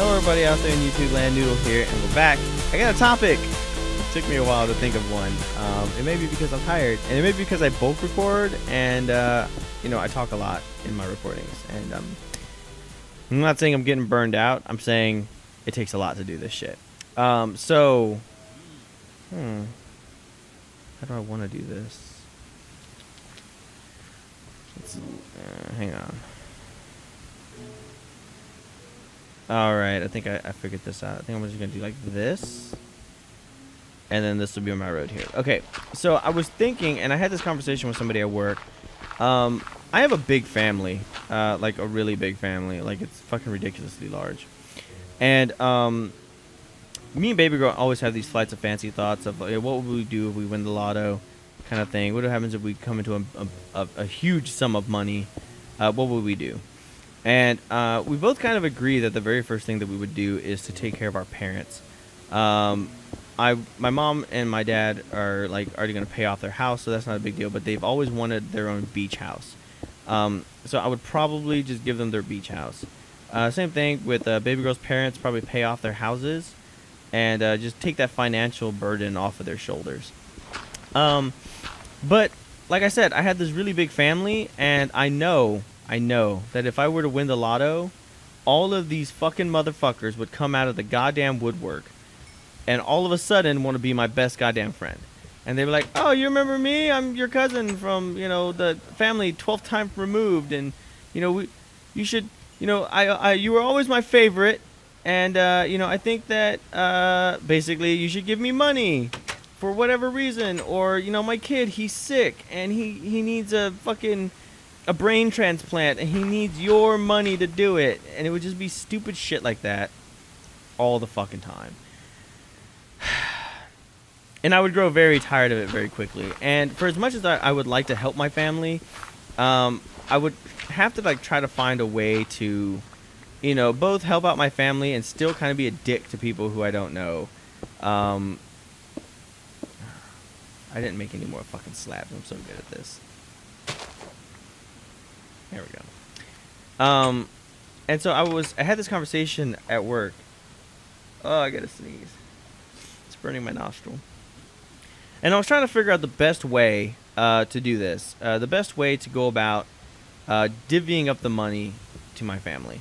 Hello everybody out there in YouTube land, Noodle here, and we're back. I got a topic. It took me a while to think of one. It may be because I'm tired, and it may be because I bulk record, and I talk a lot in my recordings. And I'm not saying I'm getting burned out. I'm saying it takes a lot to do this shit. How do I want to do this? Let's see. Hang on. Alright, I think I figured this out. I think I'm just going to do like this. And then this will be on my road here. Okay, so I was thinking, and I had this conversation with somebody at work. I have a big family. Like a really big family. Like it's fucking ridiculously large. And me and baby girl always have these flights of fancy thoughts of like, what would we do if we win the lotto kind of thing. What happens if we come into a huge sum of money? What would we do? And we both kind of agree that the very first thing that we would do is to take care of our parents. My mom and my dad are like already going to pay off their house, so that's not a big deal. But they've always wanted their own beach house. So I would probably just give them their beach house. Same thing with baby girl's parents, probably pay off their houses and just take that financial burden off of their shoulders. But like I said, I had this really big family, and I know that if I were to win the lotto, all of these fucking motherfuckers would come out of the goddamn woodwork and all of a sudden want to be my best goddamn friend. And they were like, oh, you remember me? I'm your cousin from, the family 12th time removed. And, you should, you were always my favorite. And, I think that basically you should give me money for whatever reason. Or, my kid, he's sick and he needs a brain transplant and he needs your money to do it. And it would just be stupid shit like that all the fucking time. And I would grow very tired of it very quickly. And for as much as I would like to help my family, I would have to try to find a way to, both help out my family and still kind of be a dick to people who I don't know. I didn't make any more fucking slabs. I'm so good at this. There we go. And so I had this conversation at work. Oh, I gotta sneeze. It's burning my nostril. And I was trying to figure out the best way to do this. The best way to go about divvying up the money to my family.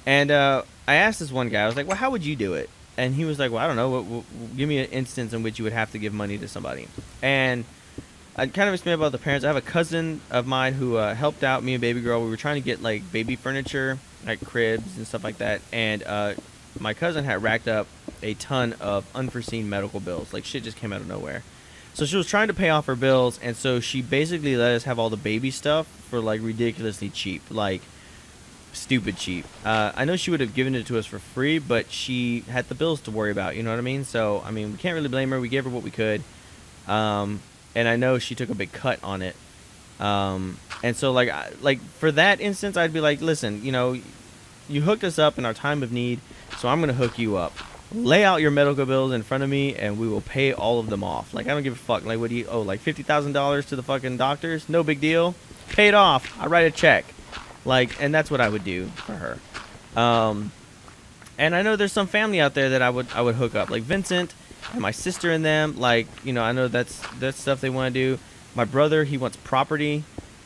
And I asked this one guy, I was like, well, how would you do it? And he was like, well, I don't know. Give me an instance in which you would have to give money to somebody. And I kind of explained about the parents. I have a cousin of mine who helped out me and baby girl. We were trying to get like baby furniture, like cribs and stuff like that. And my cousin had racked up a ton of unforeseen medical bills. Like shit just came out of nowhere. So she was trying to pay off her bills. And so she basically let us have all the baby stuff for like ridiculously cheap, like stupid cheap. I know she would have given it to us for free, but she had the bills to worry about. You know what I mean? So, I mean, we can't really blame her. We gave her what we could. And I know she took a big cut on it. And so like for that instance, I'd be like, listen, you hooked us up in our time of need, so I'm going to hook you up. Lay out your medical bills in front of me and we will pay all of them off. Like, I don't give a fuck. Like, what do you owe? Like $50,000 to the fucking doctors? No big deal. Pay it off. I write a check. Like, and that's what I would do for her. And I know there's some family out there that I would hook up, like Vincent and my sister and them. Like, I know that's stuff they want to do. My brother, he wants property,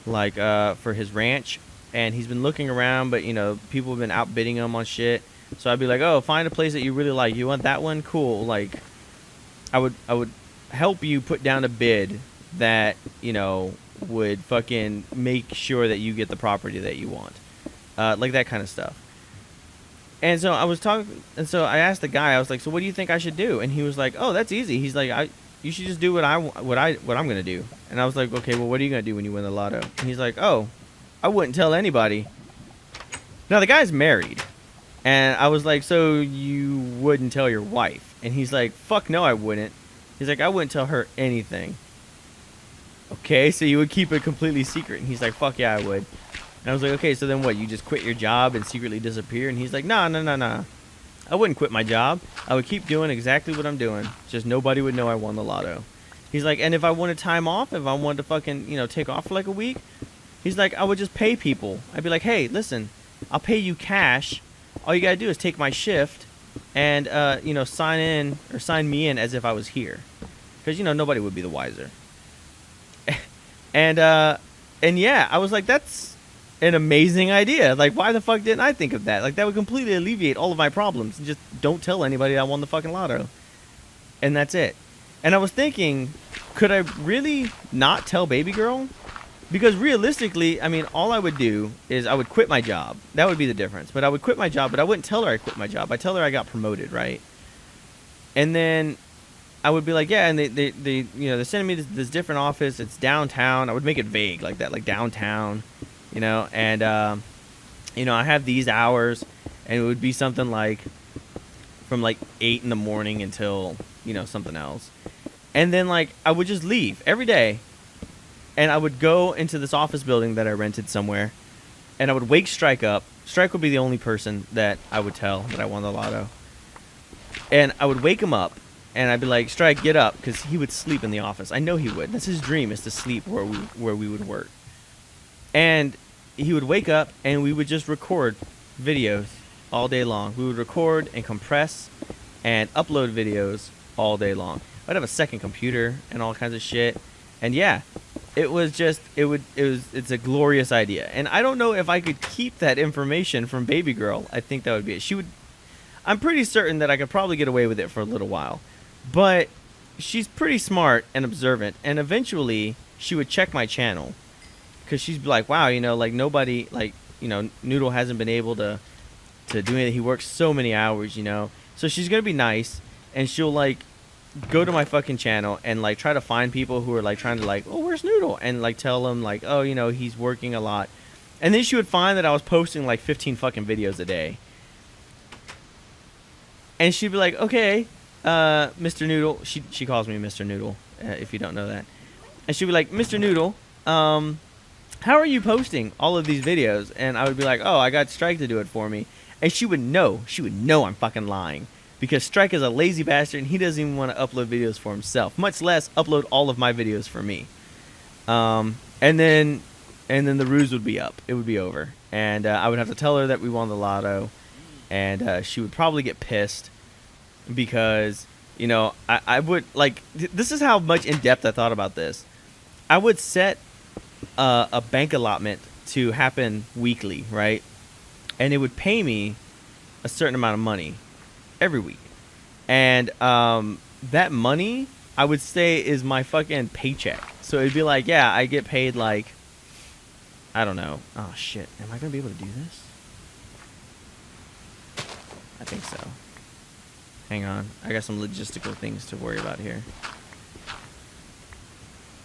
like for his ranch, and he's been looking around, but people have been outbidding him on shit. So I'd be like, oh, find a place that you really like. You want that one? Cool. Like, I would help you put down a bid that would fucking make sure that you get the property that you want, like that kind of stuff. And so I was talking, and so I asked the guy, I was like, so what do you think I should do? And he was like, oh, that's easy. He's like, you should just do what I'm gonna do. And I was like, okay, well, what are you gonna do when you win the lotto? And he's like, oh, I wouldn't tell anybody. Now the guy's married, and I was like, so you wouldn't tell your wife? And he's like, fuck no, I wouldn't. He's like, I wouldn't tell her anything. Okay, so you would keep it completely secret? And he's like, fuck yeah, I would. And I was like, okay, so then what? You just quit your job and secretly disappear? And he's like, no. I wouldn't quit my job. I would keep doing exactly what I'm doing. Just nobody would know I won the lotto. He's like, and if I wanted time off, if I wanted to fucking, take off for like a week, he's like, I would just pay people. I'd be like, hey, listen, I'll pay you cash all you gotta do is take my shift and sign me in as if I was here, because nobody would be the wiser. And yeah, I was like, that's an amazing idea. Like, why the fuck didn't I think of that? Like, that would completely alleviate all of my problems. And just don't tell anybody I won the fucking lotto, and that's it. And I was thinking, could I really not tell baby girl? Because realistically, I mean, all I would do is I would quit my job. That would be the difference. But I would quit my job, but I wouldn't tell her I quit my job. I tell her I got promoted, right? And then I would be like, yeah, and they're sending me this different office. It's downtown. I would make it vague like that, like downtown, and I have these hours, and it would be something like from like 8 in the morning until something else, and then like I would just leave every day. And I would go into this office building that I rented somewhere, and I would wake Strike up. Strike would be the only person that I would tell that I won the lotto. And I would wake him up, and I'd be like, Strike, get up, because he would sleep in the office. I know he would. That's his dream, is to sleep where we would work. And he would wake up, and we would just record videos all day long. We would record and compress and upload videos all day long. I'd have a second computer and all kinds of shit. And yeah, it's a glorious idea. And I don't know if I could keep that information from baby girl. I think that would be it. I'm pretty certain that I could probably get away with it for a little while. But she's pretty smart and observant. And eventually she would check my channel, because she'd be like, wow, like nobody, like, Noodle hasn't been able to do anything. He works so many hours, So she's going to be nice, and she'll like go to my fucking channel and like try to find people who are like trying to like, oh, where's Noodle, and like tell them like, oh, he's working a lot. And then she would find that I was posting like 15 fucking videos a day, and she'd be like, okay, Mr. Noodle, she calls me Mr. Noodle, if you don't know that, and she'd be like, Mr. Noodle, how are you posting all of these videos? And I would be like, oh, I got Strike to do it for me. And she would know I'm fucking lying, because Strike is a lazy bastard, and he doesn't even want to upload videos for himself, much less upload all of my videos for me. And then the ruse would be up. It would be over. And I would have to tell her that we won the lotto. And she would probably get pissed, because, I would, like, this is how much in depth I thought about this. I would set a bank allotment to happen weekly, right? And it would pay me a certain amount of money every week. And that money, I would say, is my fucking paycheck. So it'd be like, yeah, I get paid like, I don't know. Oh, shit. Am I going to be able to do this? I think so. Hang on. I got some logistical things to worry about here.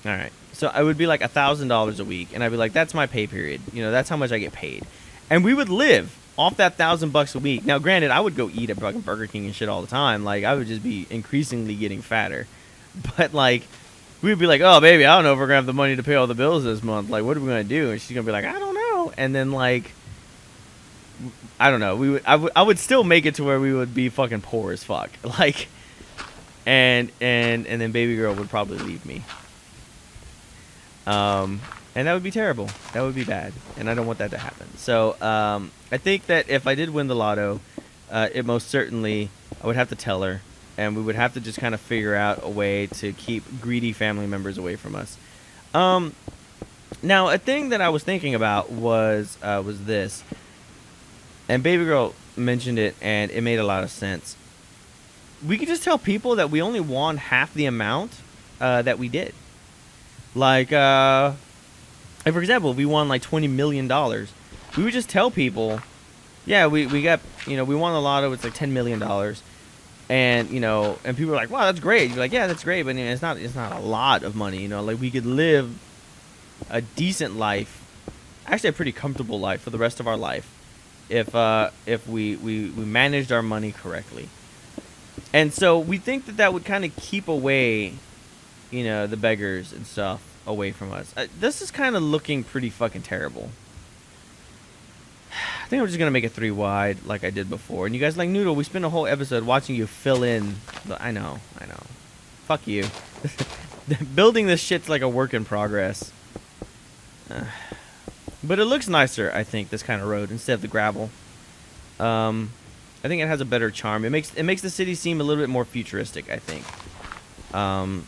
All right. So I would be like $1,000 a week, and I'd be like, that's my pay period. That's how much I get paid. And we would live off that $1,000 a week. Now, granted, I would go eat at fucking Burger King and shit all the time. Like, I would just be increasingly getting fatter. But, like, we'd be like, oh, baby, I don't know if we're going to have the money to pay all the bills this month. Like, what are we going to do? And she's going to be like, I don't know. And then, like, I don't know. I would still make it to where we would be fucking poor as fuck. Like, and then baby girl would probably leave me. And that would be terrible. That would be bad. And I don't want that to happen. So, I think that if I did win the lotto, it most certainly, I would have to tell her. And we would have to just kind of figure out a way to keep greedy family members away from us. Now, a thing that I was thinking about was this. And baby girl mentioned it, and it made a lot of sense. We could just tell people that we only won half the amount that we did. Like, for example, if we won like $20 million, we would just tell people, yeah, we got, we won the lotto, it's like $10 million. And, and people are like, wow, that's great. You're like, yeah, that's great, but it's not a lot of money, like we could live a decent life, actually a pretty comfortable life for the rest of our life, if we managed our money correctly. And so we think that would kind of keep away, the beggars and stuff away from us. This is kind of looking pretty fucking terrible. I think I'm just going to make it 3 wide like I did before. And you guys like, Noodle, we spent a whole episode watching you fill in. I know. Fuck you. Building this shit's like a work in progress. But it looks nicer, I think, this kind of road instead of the gravel. I think it has a better charm. It makes the city seem a little bit more futuristic, I think.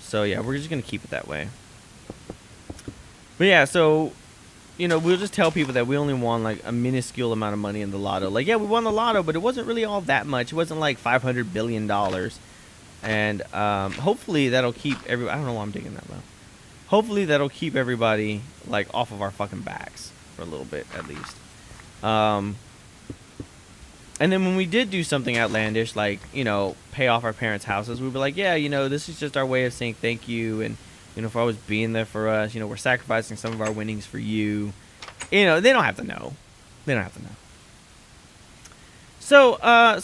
So yeah, we're just gonna keep it that way. But yeah, so we'll just tell people that we only won like a minuscule amount of money in the lotto. Like, yeah, we won the lotto, but it wasn't really all that much. It wasn't like $500 billion. And hopefully that'll keep I don't know why I'm digging that low. Hopefully that'll keep everybody like off of our fucking backs for a little bit at least. And then when we did do something outlandish, like, pay off our parents' houses, we'd be like, yeah, this is just our way of saying thank you. And, for always being there for us, we're sacrificing some of our winnings for you. They don't have to know. They don't have to know. So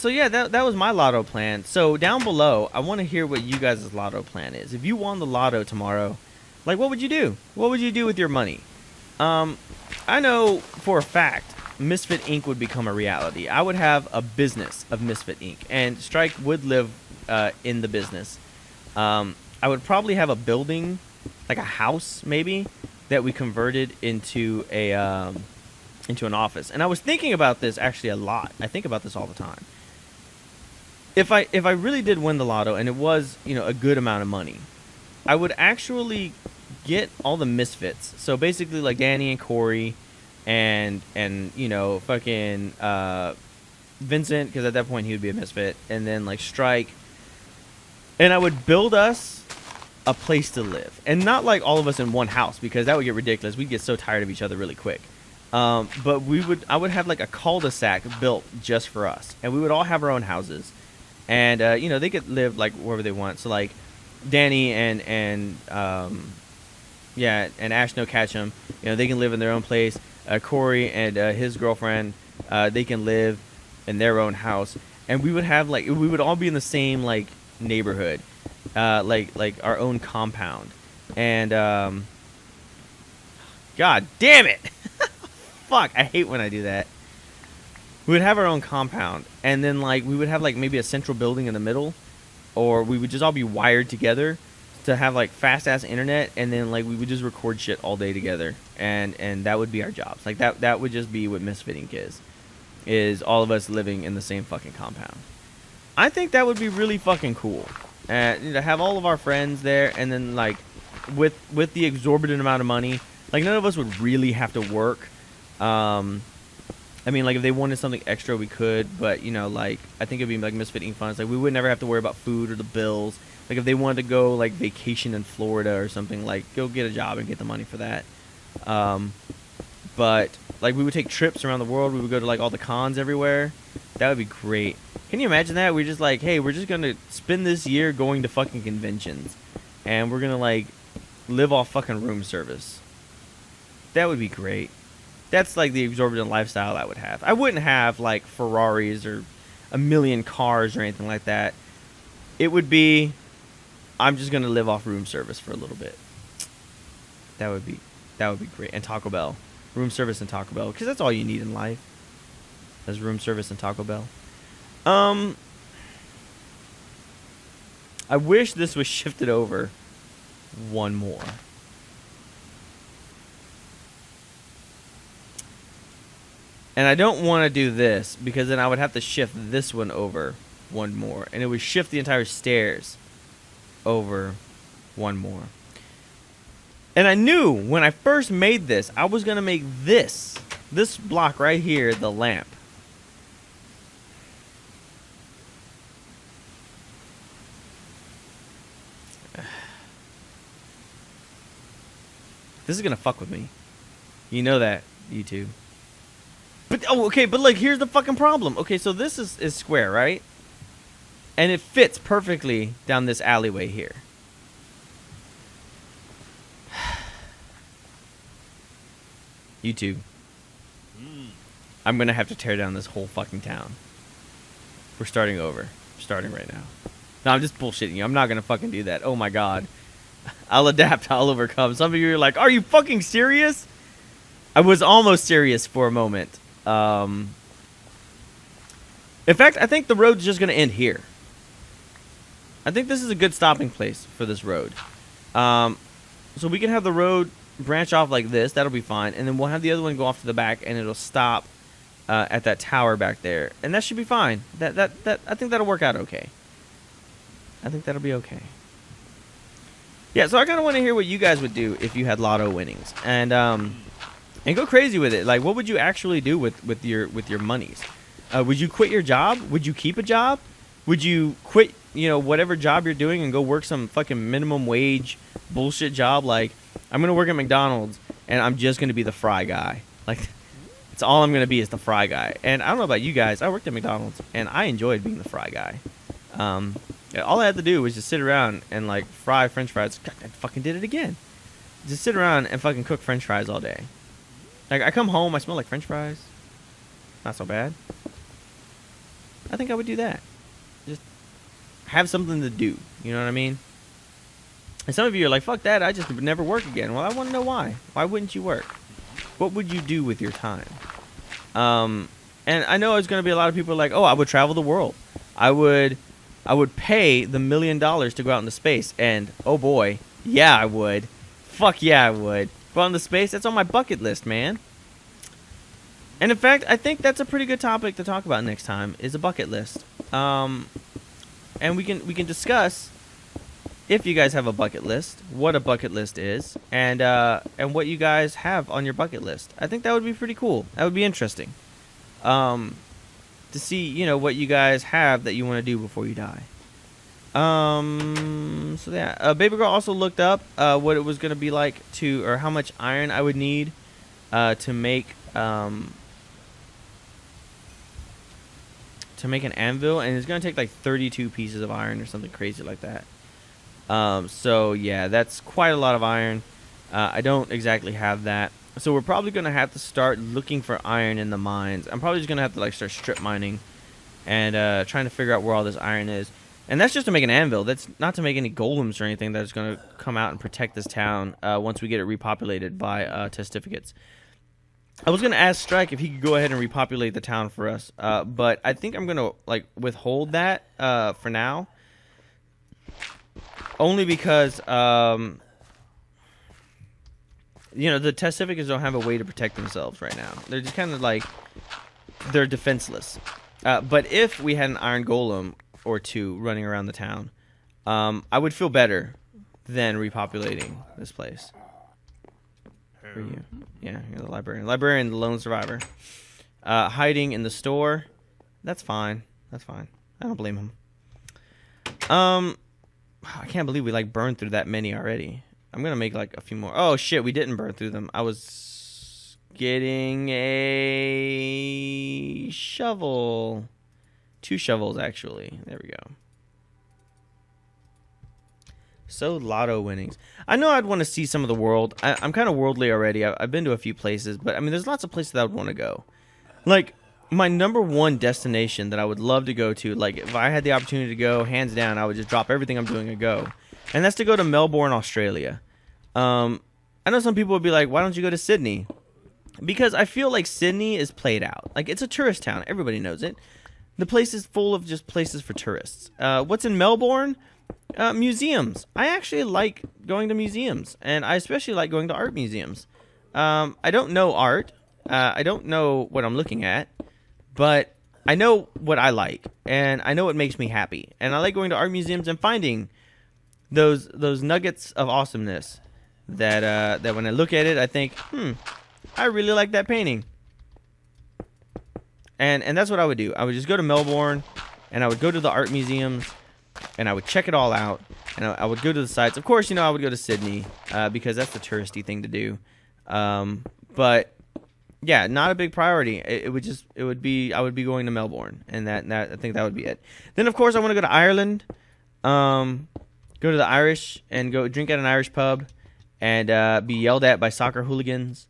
yeah, that was my lotto plan. So down below, I want to hear what you guys' lotto plan is. If you won the lotto tomorrow, like, what would you do? What would you do with your money? I know for a fact Misfit Inc. would become a reality. I would have a business of Misfit Inc. And Strike would live in the business. I would probably have a building, like a house maybe, that we converted into into an office. And I was thinking about this actually a lot. I think about this all the time. If I really did win the lotto and it was, a good amount of money, I would actually get all the misfits. So basically like Danny and Corey and fucking Vincent, because at that point he would be a misfit, and then like Strike, and I would build us a place to live, and not like all of us in one house, because that would get ridiculous. We'd get so tired of each other really quick. But I would have like a cul-de-sac built just for us, and we would all have our own houses, and they could live like wherever they want. So like Danny and Ash No Ketchum, they can live in their own place. Corey and his girlfriend, they can live in their own house, and we would have we would all be in the same like neighborhood, like our own compound, and God damn it, fuck, I hate when I do that. We would have our own compound, and then like we would have like maybe a central building in the middle, or we would just all be wired together to have like fast ass internet, and then like we would just record shit all day together, and that would be our jobs. Like that would just be what Misfit Inc. is all of us living in the same fucking compound. I think that would be really fucking cool. To have all of our friends there, and then like with the exorbitant amount of money, like none of us would really have to work. I mean, like if they wanted something extra, we could, but like I think it'd be like Misfit Inc. funds. Like we would never have to worry about food or the bills. Like if they wanted to go like vacation in Florida or something, like go get a job and get the money for that. But like we would take trips around the world. We would go to like all the cons everywhere. That would be great. Can you imagine that? We're just like, hey, we're just gonna spend this year going to fucking conventions, and we're gonna like live off fucking room service. That would be great. That's like the exorbitant lifestyle I would have. I wouldn't have like Ferraris or a million cars or anything like that. It would be, I'm just gonna live off room service for a little bit. That would be great. And Taco Bell, room service and Taco Bell, because that's all you need in life. Is room service and Taco Bell. I wish this was shifted over one more. And I don't want to do this, because then I would have to shift this one over one more, and it would shift the entire stairs over one more. And I knew when I first made this, I was going to make this block right here the lamp. This is going to fuck with me. You know that, YouTube. But, okay, but like, here's the fucking problem. Okay, so this is square, right? And it fits perfectly down this alleyway here. YouTube. I'm going to have to tear down this whole fucking town. We're starting over. Starting right now. No, I'm just bullshitting you. I'm not going to fucking do that. Oh my god. I'll adapt. I'll overcome. Some of you are like, are you fucking serious? I was almost serious for a moment. In fact, I think the road's just going to end here. I think this is a good stopping place for this road. So we can have the road branch off like this. That'll be fine. And then we'll have the other one go off to the back, and it'll stop at that tower back there, and that should be fine. That I think that'll work out okay. I think that'll be okay. Yeah, so I kind of want to hear what you guys would do if you had Lotto winnings, and go crazy with it. Like, what would you actually do with your monies? Would you quit your job? Would you keep a job? Would you quit, whatever job you're doing and go work some fucking minimum wage bullshit job? Like, I'm gonna work at McDonald's and I'm just gonna be the fry guy. Like, it's all I'm gonna be is the fry guy. And I don't know about you guys. I worked at McDonald's and I enjoyed being the fry guy. All I had to do was just sit around and like fry French fries. God, I fucking did it again. Just sit around and fucking cook French fries all day. Like, I come home, I smell like French fries. Not so bad. I think I would do that. Just have something to do. You know what I mean? And some of you are like, fuck that, I just would never work again. Well, I want to know why. Why wouldn't you work? What would you do with your time? And I know there's going to be a lot of people like, oh, I would travel the world. I would pay the $1 million to go out into space. And, oh boy, yeah, I would. Fuck yeah, I would. Go out into space, that's on my bucket list, man. And in fact, I think that's a pretty good topic to talk about next time, is a bucket list. And we can discuss, if you guys have a bucket list, what a bucket list is, and what you guys have on your bucket list. I think that would be pretty cool. That would be interesting. To see, what you guys have that you want to do before you die. So yeah, Baby Girl also looked up what it was going to be like or how much iron I would need to make an anvil, and it's going to take like 32 pieces of iron or something crazy like that. So yeah, that's quite a lot of iron. I don't exactly have that. So we're probably going to have to start looking for iron in the mines. I'm probably just going to have to like start strip mining and trying to figure out where all this iron is. And that's just to make an anvil. That's not to make any golems or anything that's going to come out and protect this town once we get it repopulated by testificates. I was going to ask Strike if he could go ahead and repopulate the town for us, but I think I'm going to like withhold that for now. Only because, the testificates don't have a way to protect themselves right now. They're just kind of like, they're defenseless. But if we had an iron golem or two running around the town, I would feel better than repopulating this place. For you. Yeah, you're the librarian. Librarian, the lone survivor. Hiding in the store. That's fine. That's fine. I don't blame him. I can't believe we like burned through that many already. I'm gonna make like a few more. Oh shit, we didn't burn through them. I was getting a shovel. 2 shovels, actually. There we go. So, Lotto winnings. I know I'd want to see some of the world. I'm kind of worldly already. I've been to a few places, but I mean, there's lots of places that I would want to go. Like, my number one destination that I would love to go to, like, if I had the opportunity to go, hands down, I would just drop everything I'm doing and go. And that's to go to Melbourne, Australia. I know some people would be like, why don't you go to Sydney? Because I feel like Sydney is played out. Like, it's a tourist town. Everybody knows it. The place is full of just places for tourists. What's in Melbourne? Museums. I actually like going to museums, and I especially like going to art museums. I don't know art. I don't know what I'm looking at, but I know what I like, and I know what makes me happy. And I like going to art museums and finding those nuggets of awesomeness that when I look at it, I think, I really like that painting. And that's what I would do. I would just go to Melbourne, and I would go to the art museums, and I would check it all out, and I would go to the sites. Of course, I would go to Sydney because that's the touristy thing to do. But yeah, not a big priority. I would be going to Melbourne, and that I think that would be it. Then of course I want to go to Ireland, go to the Irish and go drink at an Irish pub, and be yelled at by soccer hooligans.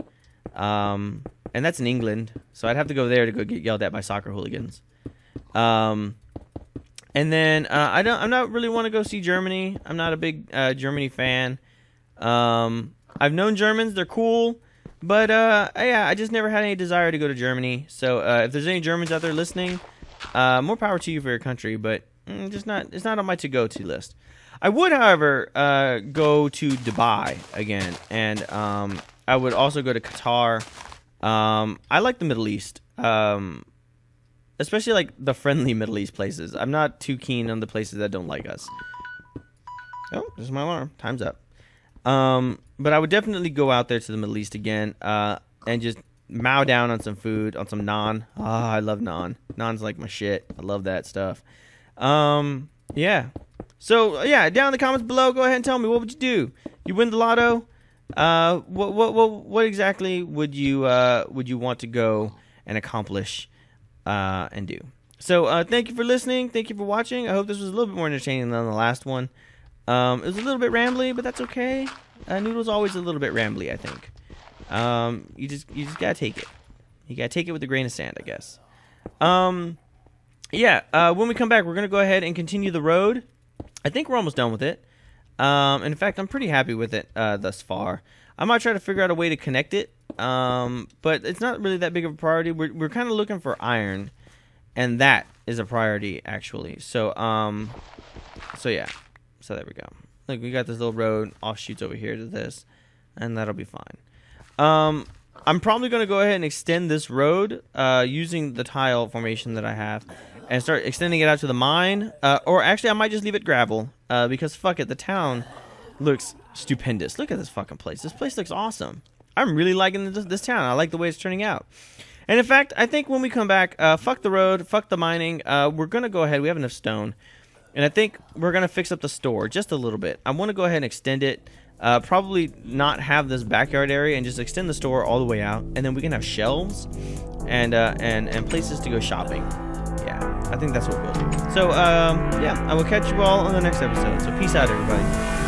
And that's in England, so I'd have to go there to go get yelled at by soccer hooligans. And then I'm not really want to go see Germany. I'm not a big Germany fan. I've known Germans; they're cool, but yeah, I just never had any desire to go to Germany. So if there's any Germans out there listening, more power to you for your country, but it's not on my to-go-to list. I would, however, go to Dubai again, and I would also go to Qatar I like the Middle East. Especially like the friendly Middle East places. I'm not too keen on the places that don't like us. Oh, this is my alarm. Time's up. But I would definitely go out there to the Middle East again, and just mow down on some food, on some naan. I love naan. Naan's like my shit. I love that stuff. Yeah. So yeah, down in the comments below, go ahead and tell me, what would you do? You win the lotto. What exactly would you want to go and accomplish and do? So thank you for listening. Thank you for watching. I hope this was a little bit more entertaining than the last one. It was a little bit rambly, but that's okay. Noodle's always a little bit rambly, I think. You just gotta take it. You gotta take it with a grain of sand, I guess. Yeah. When we come back, we're gonna go ahead and continue the road. I think we're almost done with it. In fact, I'm pretty happy with it thus far. I might try to figure out a way to connect it, but it's not really that big of a priority. We're kind of looking for iron, and that is a priority actually. So yeah. So there we go. Look, we got this little road offshoots over here to this, and that'll be fine. I'm probably going to go ahead and extend this road using the tile formation that I have and start extending it out to the mine. Or actually, I might just leave it gravel because fuck it, the town looks stupendous. Look at this fucking place. This place looks awesome. I'm really liking this town. I like the way it's turning out. And in fact, I think when we come back, fuck the road, fuck the mining, we're going to go ahead. We have enough stone. And I think we're going to fix up the store just a little bit. I want to go ahead and extend it. Probably not have this backyard area and just extend the store all the way out. And then we can have shelves and places to go shopping. Yeah, I think that's what we'll do. So, yeah, I will catch you all on the next episode. So peace out, everybody.